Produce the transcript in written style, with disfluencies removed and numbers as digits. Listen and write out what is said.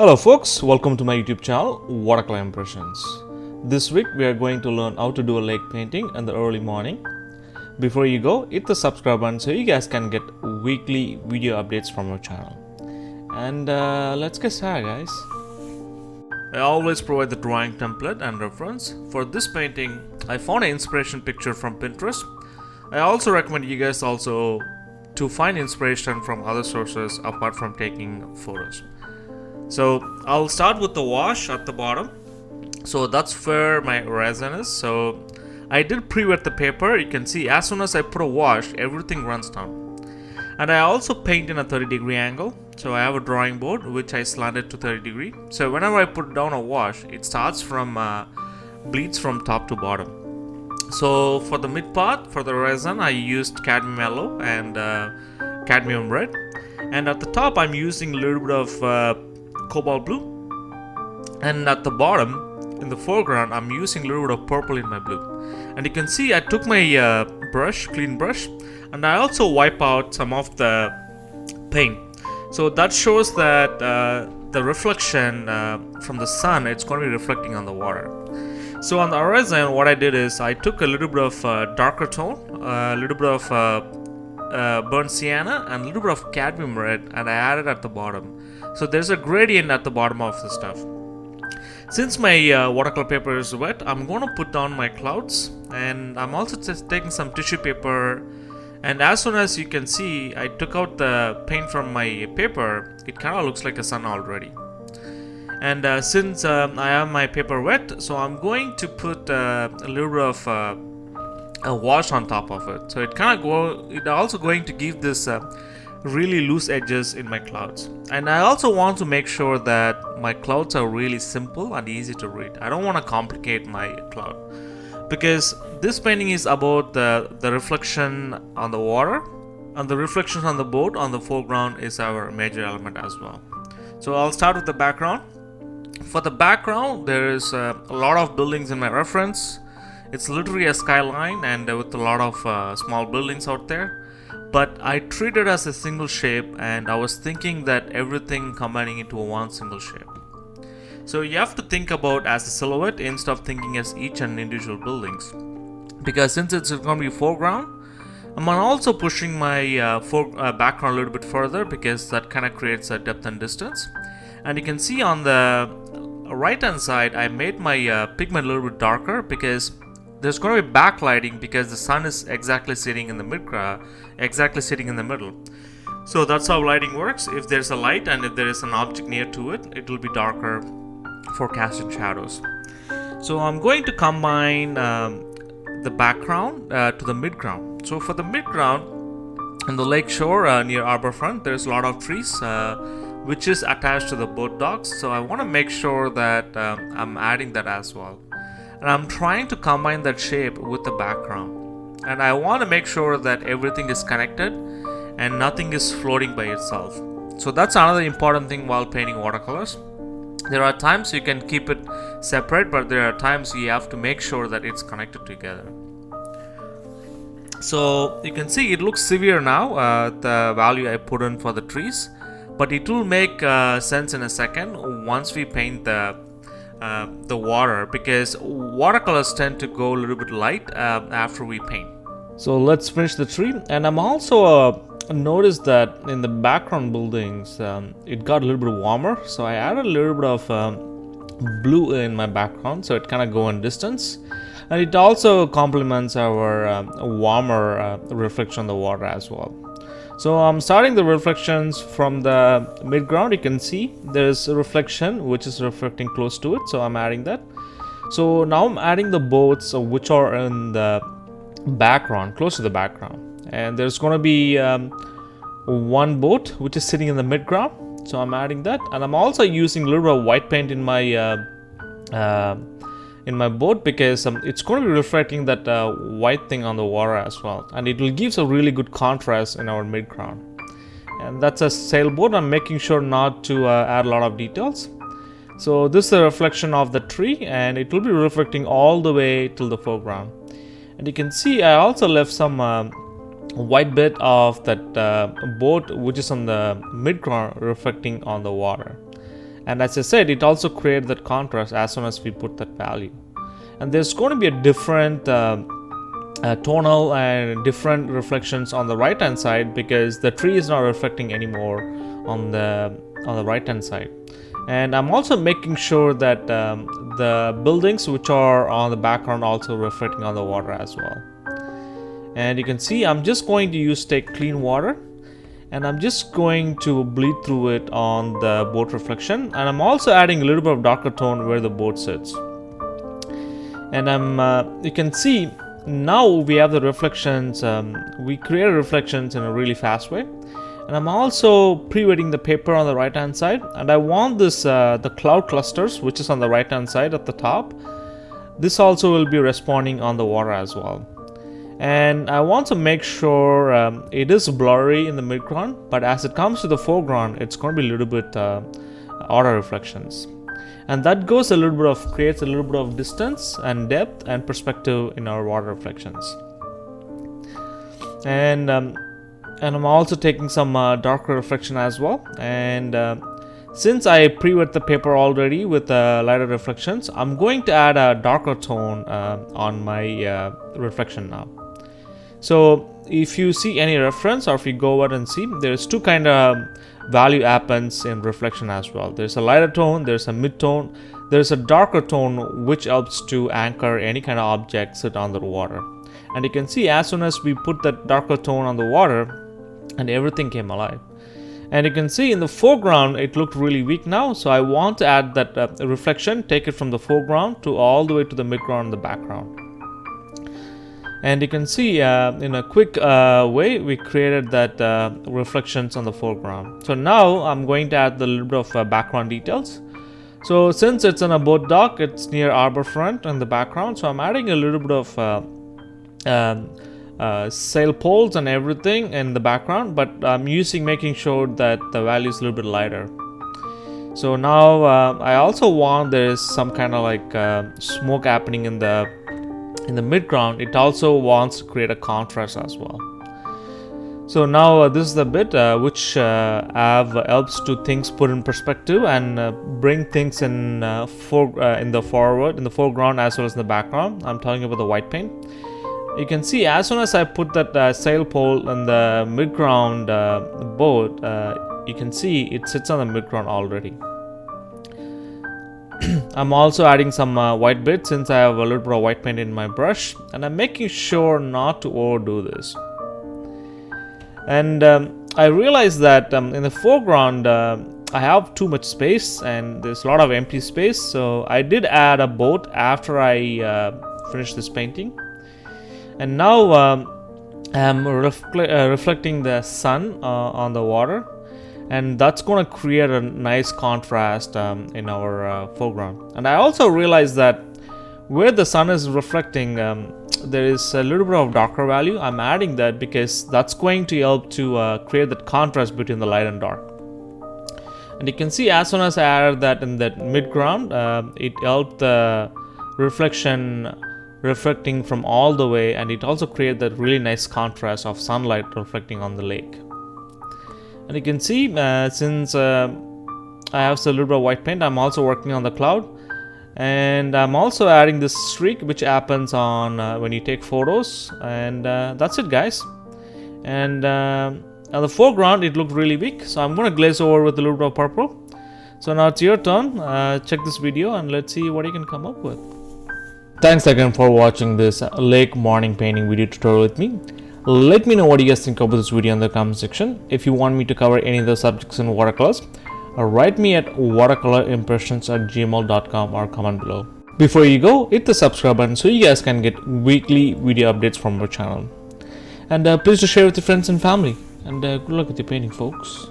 Hello folks, welcome to my YouTube channel, Watercolor Impressions. This week we are going to learn how to do a lake painting in the early morning. Before you go, hit the subscribe button so you guys can get weekly video updates from our channel. And let's get started, guys. I always provide the drawing template and reference. For this painting, I found an inspiration picture from Pinterest. I also recommend you guys also to find inspiration from other sources apart from taking photos. So I'll start with the wash at the bottom. So that's where my resin is. So I did pre-wet the paper. You can see as soon as I put a wash, everything runs down. And I also paint in a 30-degree angle. So I have a drawing board which I slanted to 30 degree. So whenever I put down a wash, it starts from bleeds from top to bottom. So for the mid part, for the resin, I used cadmium yellow and cadmium red. And at the top, I'm using a little bit of Cobalt Blue, and at the bottom in the foreground I'm using a little bit of purple in my blue. And you can see I took my clean brush, and I also wipe out some of the paint. So that shows that the reflection from the sun, it's going to be reflecting on the water. So on the horizon, what I did is I took a little bit of darker tone, a little bit of burnt sienna, and a little bit of cadmium red, and I added at the bottom. So there's a gradient at the bottom of the stuff. Since my watercolor paper is wet, I'm going to put down my clouds, and I'm also just taking some tissue paper. And as soon as you can see, I took out the paint from my paper. It kind of looks like a sun already. And since I have my paper wet, so I'm going to put a little bit of a wash on top of it. So it also going to give this really loose edges in my clouds. And I also want to make sure that my clouds are really simple and easy to read. I don't want to complicate my cloud, because this painting is about the reflection on the water, and the reflections on the boat on the foreground is our major element as well. So I'll start with the background. For the background, there is a lot of buildings in my reference. It's literally a skyline, and with a lot of small buildings out there. But I treat it as a single shape, and I was thinking that everything combining into one single shape. So you have to think about as a silhouette instead of thinking as each and individual buildings. Because since it's going to be foreground, I'm also pushing my background a little bit further, because that kind of creates a depth and distance. And you can see on the right hand side, I made my pigment a little bit darker, because there's going to be backlighting, because the sun is exactly sitting in the middle. So that's how lighting works. If there's a light and if there is an object near to it, it will be darker for casting shadows. So I'm going to combine the background to the midground. So for the midground, in the lake shore near Harbourfront, there's a lot of trees which is attached to the boat docks. So I want to make sure that I'm adding that as well. And I'm trying to combine that shape with the background. And I want to make sure that everything is connected and nothing is floating by itself. So that's another important thing while painting watercolors. There are times you can keep it separate, but there are times you have to make sure that it's connected together. So you can see it looks severe now, the value I put in for the trees. But it will make sense in a second once we paint the water, because watercolors tend to go a little bit light after we paint. So let's finish the tree. And I'm also noticed that in the background buildings it got a little bit warmer, so I added a little bit of blue in my background, so it kind of go in distance, and it also complements our warmer reflection on the water as well. So I'm starting the reflections from the midground. You can see there's a reflection which is reflecting close to it, so I'm adding that. So now I'm adding the boats which are in the background, close to the background, and there's going to be one boat which is sitting in the midground, so I'm adding that. And I'm also using a little bit of white paint in my boat, because it's going to be reflecting that white thing on the water as well, and it will give a really good contrast in our midground. And that's a sailboat. I'm making sure not to add a lot of details. So this is a reflection of the tree, and it will be reflecting all the way till the foreground. And you can see I also left some white bit of that boat which is on the midground reflecting on the water. And as I said, it also creates that contrast as soon as we put that value. And there's going to be a different tonal and different reflections on the right hand side, because the tree is not reflecting anymore on the right hand side. And I'm also making sure that the buildings which are on the background also reflecting on the water as well. And you can see I'm just going to take clean water, and I'm just going to bleed through it on the boat reflection, and I'm also adding a little bit of darker tone where the boat sits. And you can see now we have the reflections. We created reflections in a really fast way. And I'm also pre-wetting the paper on the right hand side, and I want this the cloud clusters, which is on the right hand side at the top. This also will be responding on the water as well. And I want to make sure it is blurry in the midground, but as it comes to the foreground, it's going to be a little bit outer reflections. And that creates a little bit of distance and depth and perspective in our water reflections. And I'm also taking some darker reflection as well. And since I pre-wet the paper already with lighter reflections, I'm going to add a darker tone on my reflection now. So if you see any reference, or if you go out and see, there's two kind of value happens in reflection as well. There's a lighter tone, there's a mid-tone, there's a darker tone which helps to anchor any kind of object sit on the water. And you can see as soon as we put that darker tone on the water, and everything came alive. And you can see in the foreground it looked really weak now, so I want to add that reflection, take it from the foreground to all the way to the midground and the background. And you can see in a quick way we created that reflections on the foreground. So now I'm going to add the little bit of background details. So since it's on a boat dock, it's near arbor front in the background, so I'm adding a little bit of sail poles and everything in the background, but I'm making sure that the value is a little bit lighter. So now I also want there's some kind of like smoke happening in the midground. It also wants to create a contrast as well. So now this is the bit which helps to things put in perspective and bring things in the foreground as well as in the background. I'm talking about the white paint. You can see as soon as I put that sail pole in the midground boat, you can see it sits on the midground already. I'm also adding some white bits since I have a little bit of white paint in my brush, and I'm making sure not to overdo this. And I realized that in the foreground I have too much space and there's a lot of empty space, so I did add a boat after I finished this painting. And now I'm reflecting the sun on the water, and that's going to create a nice contrast in our foreground. And I also realized that where the sun is reflecting, there is a little bit of darker value. I'm adding that because that's going to help to create that contrast between the light and dark. And you can see as soon as I added that in that midground, it helped the reflecting from all the way, and it also created that really nice contrast of sunlight reflecting on the lake. And you can see since I have a little bit of white paint, I'm also working on the cloud, and I'm also adding this streak which happens on when you take photos. And that's it, guys. And on the foreground it looked really weak, so I'm going to glaze over with a little bit of purple. So now it's your turn. Check this video and let's see what you can come up with. Thanks again for watching this lake morning painting video tutorial with me. Let me know what you guys think about this video in the comment section. If you want me to cover any of the subjects in watercolors, write me at watercolorimpressions@gmail.com or comment below. Before you go, hit the subscribe button so you guys can get weekly video updates from our channel. And please do share with your friends and family. And good luck with your painting, folks.